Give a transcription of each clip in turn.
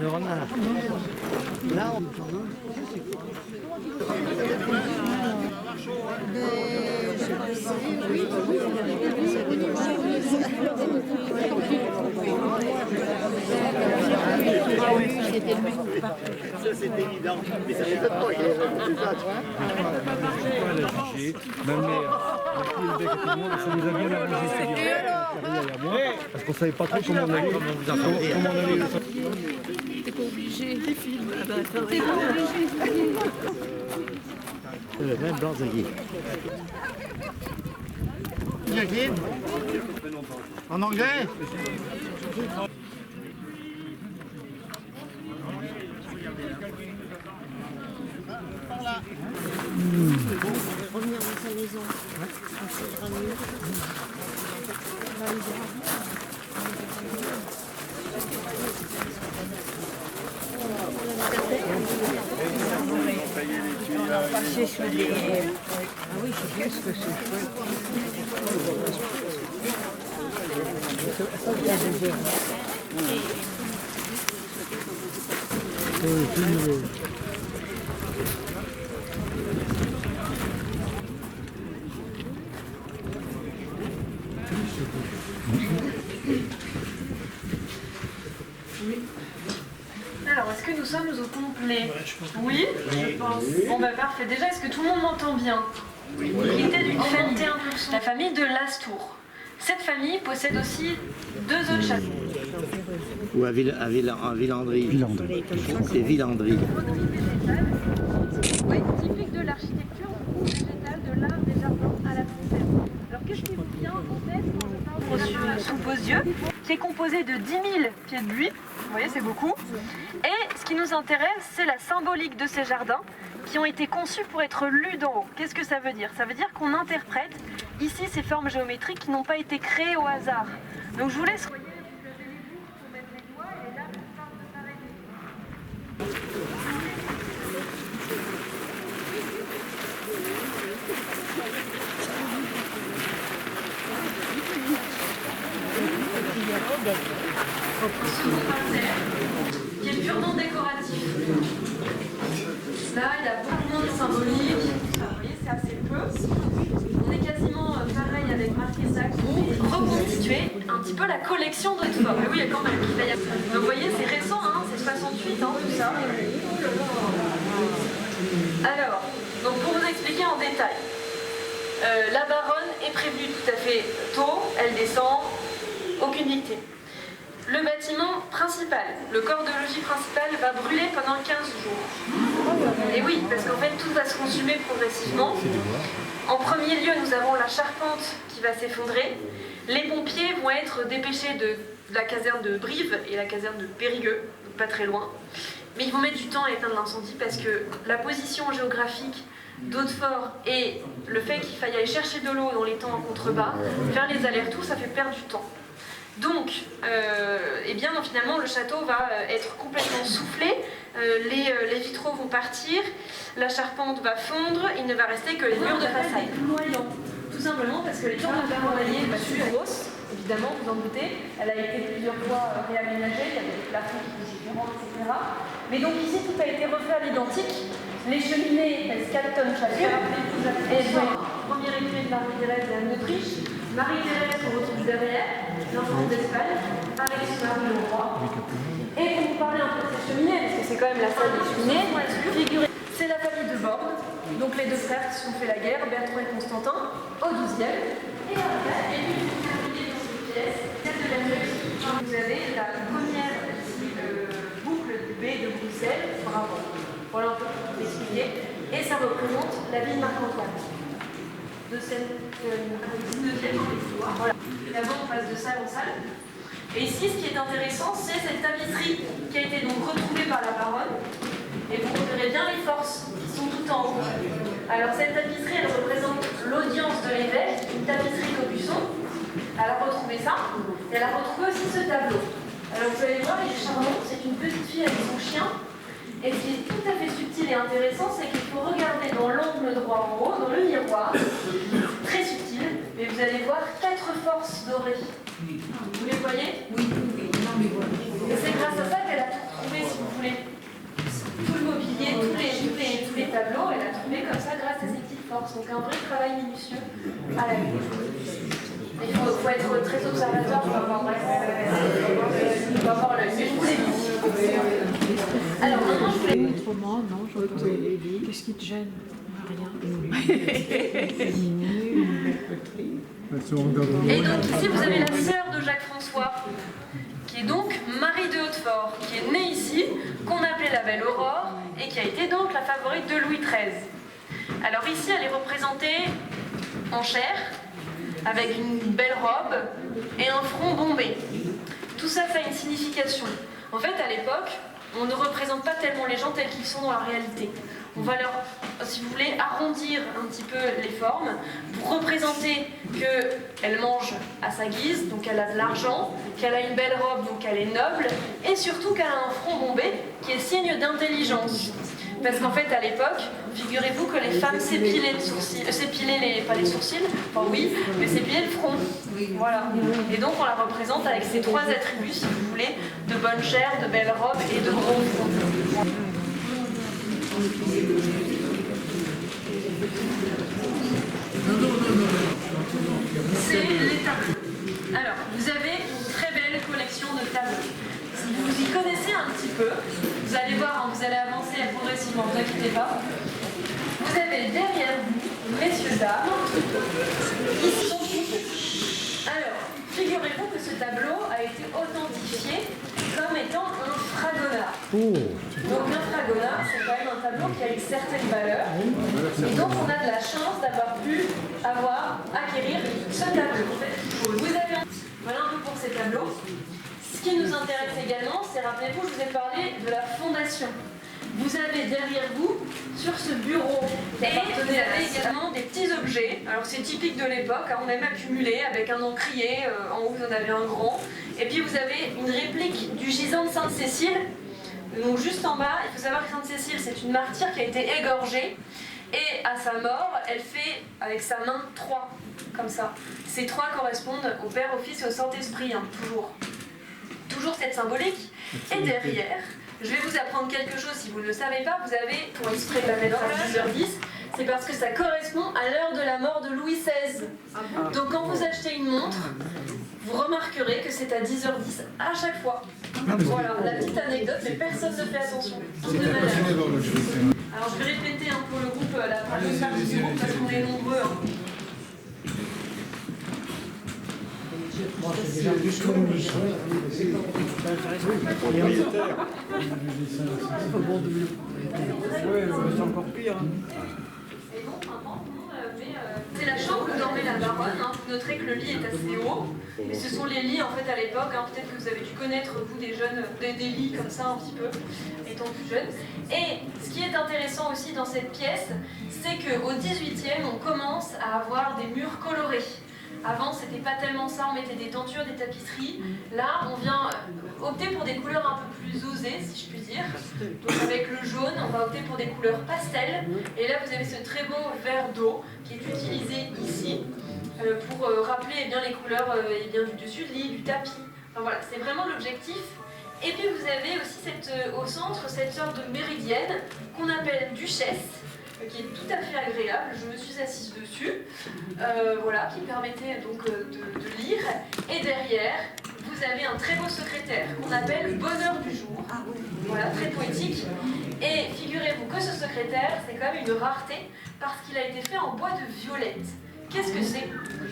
Alors là, ça c'est évident, mais ça m'étonne pas, c'est ça, tu vois. Même ça nous a bien arrangé, parce qu'on savait pas trop comment on allait le faire. T'es pas obligé, les films. Même blanc, ça y est. Jacqueline, en anglais? Revenir dans sa maison. Ça ira mieux. Passer sur des... Ah oui, c'est bien ce que c'est chouette. Alors, est-ce que nous sommes au complet? Oui, je pense. Bon, bah parfait. Déjà, est-ce que tout le monde m'entend bien? Il était d'une famille, la famille de Lastour. Cette famille possède aussi deux autres châteaux. Ou à Villandry. C'est Villandry. Oui, typique de l'architecture végétale, de l'art des jardins à la française. Alors, qu'est-ce qui vous vient en tête quand je parle sous vos yeux, qui est composé de 10 000 pieds de buis? Vous voyez, c'est beaucoup. Et ce qui nous intéresse, c'est la symbolique de ces jardins qui ont été conçus pour être lus d'en haut. Qu'est-ce que ça veut dire? Ça veut dire qu'on interprète ici ces formes géométriques qui n'ont pas été créées au hasard. Donc je vous laisse regarder, vous placez les boucles pour mettre les doigts et là, vous parle de s'arrêter. Qui est purement décoratif. Là, il y a beaucoup moins de symbolique. Vous voyez, c'est assez peu. On est quasiment pareil avec Marc et Sac qui reconstituer un petit peu la collection de Hautefort. Mais oui, quand même. Donc vous voyez, c'est récent, hein, c'est 68 ans, tout ça. Alors, donc pour vous expliquer en détail, la baronne est prévenue tout à fait tôt, elle descend, aucune victime. Le bâtiment principal, le corps de logis principal va brûler pendant 15 jours. Et oui, parce qu'en fait tout va se consumer progressivement. En premier lieu, nous avons la charpente qui va s'effondrer. Les pompiers vont être dépêchés de la caserne de Brive et la caserne de Périgueux, donc pas très loin. Mais ils vont mettre du temps à éteindre l'incendie parce que la position géographique d'Hautefort et le fait qu'il faille aller chercher de l'eau dans les temps en contrebas, faire les allers-retours, ça fait perdre du temps. Donc, eh bien, finalement, le château va être complètement soufflé, les vitraux vont partir, la charpente va fondre, il ne va rester que les murs de façade. Tout simplement parce que les tours de baronnier sont grosses, évidemment, vous en doutez. Elle a été plusieurs fois réaménagée, il y avait des plafonds qui étaient différents, etc. Mais donc ici, tout a été refait à l'identique. Les cheminées pèsent 4 tonnes chacune. Et premier écrit de Marie-Thérèse et Anne-Autriche. Marie-Thérèse qu'on retrouve derrière, l'enfant d'Espagne, avec son mari le roi. Et pour vous parler un peu de ces cheminées, parce que c'est quand même la salle des cheminées, c'est la famille de Bordes, donc les deux frères qui se sont fait la guerre, Bertrand et Constantin, au XIIe. Et après, et puis vous terminez dans cette pièce, celle de la nuit. Vous avez la première boucle de baie de Bruxelles, bravo. Voilà un peu pour vous expliquer. Et ça représente la ville de Marc-Antoine. De cette 19e histoire. Voilà. D'abord, on passe de salle en salle. Et ici, ce qui est intéressant, c'est cette tapisserie qui a été donc retrouvée par la baronne. Et vous repérez bien les forces qui sont tout en haut. Alors, cette tapisserie, elle représente l'audience de l'évêque, une tapisserie Caubusson. Elle a retrouvé ça. Et elle a retrouvé aussi ce tableau. Alors, vous allez voir, il est charmant. C'est une petite fille avec son chien. Et ce qui est tout à fait subtil et intéressant, c'est qu'il faut regarder dans l'angle droit en haut, dans le miroir, très subtil, mais vous allez voir 4 forces dorées. Vous les voyez? Oui, non mais voilà. Et c'est grâce à ça qu'elle a tout trouvé, si vous voulez. Tout le mobilier, tous les tableaux, elle a trouvé comme ça grâce à ses petites forces. Donc un vrai travail minutieux à la main. Il faut être très observateur pour avoir l'œil. Mais je vous l'ai dit. Alors maintenant, je voulais... Autrement, non, qu'est-ce qui te gêne? Rien. Et donc ici, vous avez la sœur de Jacques-François, qui est donc Marie de Hautefort, qui est née ici, qu'on appelait la Belle Aurore, et qui a été donc la favorite de Louis XIII. Alors ici, elle est représentée en chair, avec une belle robe et un front bombé. Tout ça, ça a une signification. En fait, à l'époque, on ne représente pas tellement les gens tels qu'ils sont dans la réalité. On va leur, si vous voulez, arrondir un petit peu les formes pour représenter qu'elle mange à sa guise, donc elle a de l'argent, qu'elle a une belle robe, donc elle est noble, et surtout qu'elle a un front bombé qui est signe d'intelligence. Parce qu'en fait, à l'époque, figurez-vous que les femmes s'épilaient les sourcils, pas les sourcils, enfin oui, mais s'épilaient le front. Voilà. Et donc on la représente avec ces trois attributs, si vous voulez, de bonne chair, de belle robe et de gros front. C'est les tableaux. Alors, vous avez une très belle collection de tableaux. Si vous y connaissez un petit peu, vous allez voir, vous allez avancer progressivement, ne vous inquiétez pas. Vous avez derrière vous, messieurs, dames, ici sont toutes. Alors, figurez-vous que ce tableau a été authentifié comme étant un fragonard. Donc un fragonard, c'est quand même un tableau qui a une certaine valeur. Et donc on a de la chance d'avoir pu acquérir ce tableau. Vous avez voilà un peu pour ces tableaux. Ce qui nous intéresse également, c'est, rappelez-vous, je vous ai parlé de la fondation. Vous avez derrière vous, sur ce bureau, et vous avez également des petits objets. Alors c'est typique de l'époque, on aime accumuler avec un encrier, en haut vous en avez un grand. Et puis vous avez une réplique du gisant de Sainte-Cécile. Donc juste en bas, il faut savoir que Sainte-Cécile, c'est une martyre qui a été égorgée. Et à sa mort, elle fait avec sa main 3, comme ça. Ces 3 correspondent au Père, au Fils et au Saint-Esprit, hein, toujours. Toujours cette symbolique. Et derrière, je vais vous apprendre quelque chose si vous ne le savez pas. Vous avez, pour exprès de la mettre à 10h10, c'est parce que ça correspond à l'heure de la mort de Louis XVI. Donc quand vous achetez une montre, vous remarquerez que c'est à 10h10 à chaque fois. Voilà, la petite anecdote, mais personne ne fait attention. Alors je vais répéter pour le groupe, la première partie du groupe, parce qu'on est nombreux. Moi, c'est déjà plus communiste. Oui, c'est encore pire. Et donc maintenant, c'est la chambre où dormait la baronne. Vous noterez que le lit est assez haut. Mais ce sont les lits en fait à l'époque. Peut-être que vous avez dû connaître, vous, des jeunes, des lits comme ça un petit peu, étant plus jeunes. Et ce qui est intéressant aussi dans cette pièce, c'est qu'au 18e, on commence à avoir des murs colorés. Avant, c'était pas tellement ça, on mettait des tentures, des tapisseries. Là, on vient opter pour des couleurs un peu plus osées, si je puis dire. Donc avec le jaune, on va opter pour des couleurs pastel. Et là, vous avez ce très beau vert d'eau qui est utilisé ici pour rappeler bien les couleurs du dessus de lit, du tapis. Enfin voilà, c'est vraiment l'objectif. Et puis vous avez aussi au centre cette sorte de méridienne qu'on appelle duchesse, qui est tout à fait agréable. Je me suis assise dessus, voilà, qui permettait donc de lire. Et derrière, vous avez un très beau secrétaire qu'on appelle bonheur du jour. Voilà, très poétique. Et figurez-vous que ce secrétaire, c'est quand même une rareté parce qu'il a été fait en bois de violette. Qu'est-ce que c'est?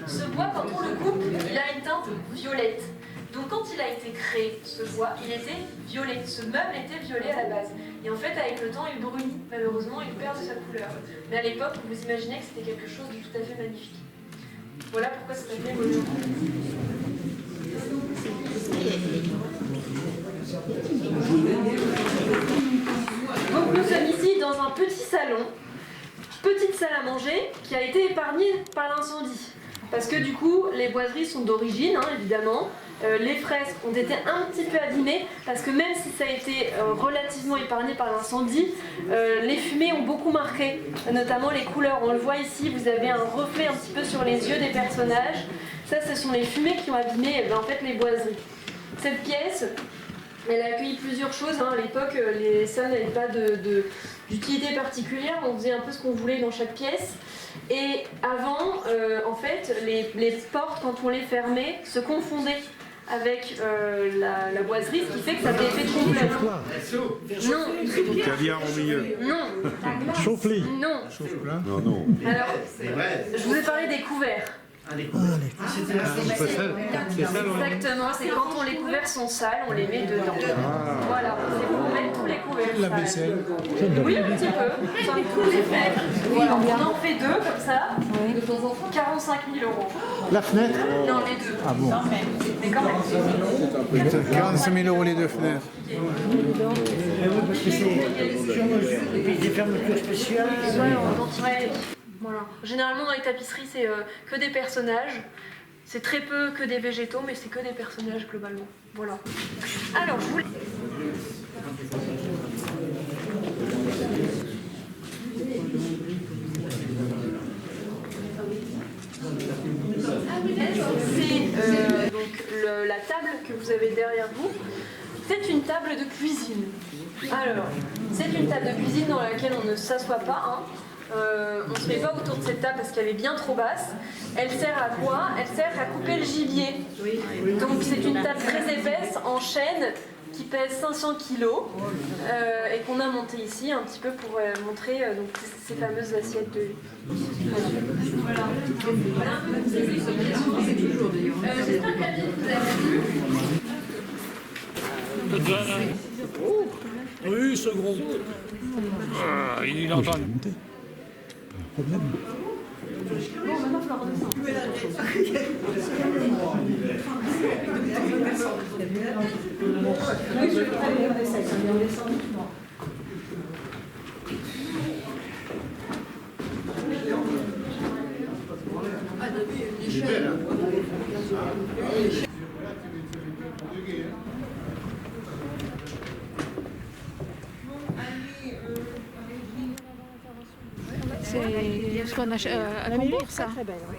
Ce bois, quand on le coupe, il a une teinte violette. Donc quand il a été créé, ce bois, il était violet. Ce meuble était violet à la base. Et en fait, avec le temps, il brunit. Malheureusement, il perd de sa couleur. Mais à l'époque, vous imaginez que c'était quelque chose de tout à fait magnifique. Voilà pourquoi ça s'appelait bonheur. Donc nous sommes ici dans un petit salon, petite salle à manger, qui a été épargnée par l'incendie. Parce que du coup, les boiseries sont d'origine, évidemment. Les fresques ont été un petit peu abîmées, parce que même si ça a été relativement épargné par l'incendie, les fumées ont beaucoup marqué, notamment les couleurs. On le voit ici, vous avez un reflet un petit peu sur les yeux des personnages. Ça, ce sont les fumées qui ont abîmé en fait, les boiseries. Cette pièce, elle a accueilli plusieurs choses. Hein. À l'époque, les salles n'avaient pas d'utilité particulière. On faisait un peu ce qu'on voulait dans chaque pièce. Et avant, en fait, les portes, quand on les fermait, se confondaient avec la boiserie, ce qui fait que ça avait fait complète. Non. Caviar au milieu. Non. Chauffe-lit. Non. Non, non. Alors, je vous ai parlé des couverts. Exactement, c'est quand les couverts sont sales, on les met dedans. Voilà, c'est pour mettre tous les couverts. La vaisselle. Oui, un petit peu. Ça tous les faits. Voilà, on en fait deux comme ça. 45 000 €. La fenêtre? Non, les deux. Ah bon? Mais quand même. 45 000 € les deux fenêtres. Et puis des fermetures spéciales. Ouais. Voilà. Généralement dans les tapisseries c'est que des personnages, c'est très peu que des végétaux mais c'est que des personnages globalement. Voilà. Alors je voulais... C'est donc la table que vous avez derrière vous, c'est une table de cuisine. Alors, c'est une table de cuisine dans laquelle on ne s'assoit pas, hein. On ne se met pas autour de cette table parce qu'elle est bien trop basse. Elle sert à quoi? Elle sert à couper le gibier. Donc c'est une table très épaisse en chêne qui pèse 500 kg et qu'on a monté ici un petit peu pour montrer donc, ces fameuses assiettes de... Voilà. J'espère que la vidéo vous a plu. Oui, ce gros. Il entend. Problème. Bon, maintenant, il faut la redescendre. Oui, je vais pas aller redescendre. Ça vient descendre. Ah, depuis une échelle. C'est ce qu'on a à Combourg, ça. Très belle, oui.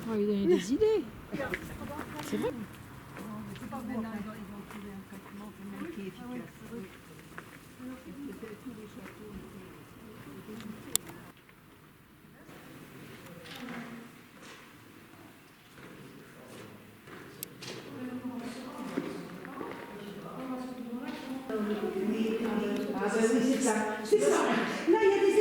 Oh, il a des idées. C'est vrai. Ah ben oui, c'est ça. C'est ça. Là, il y a des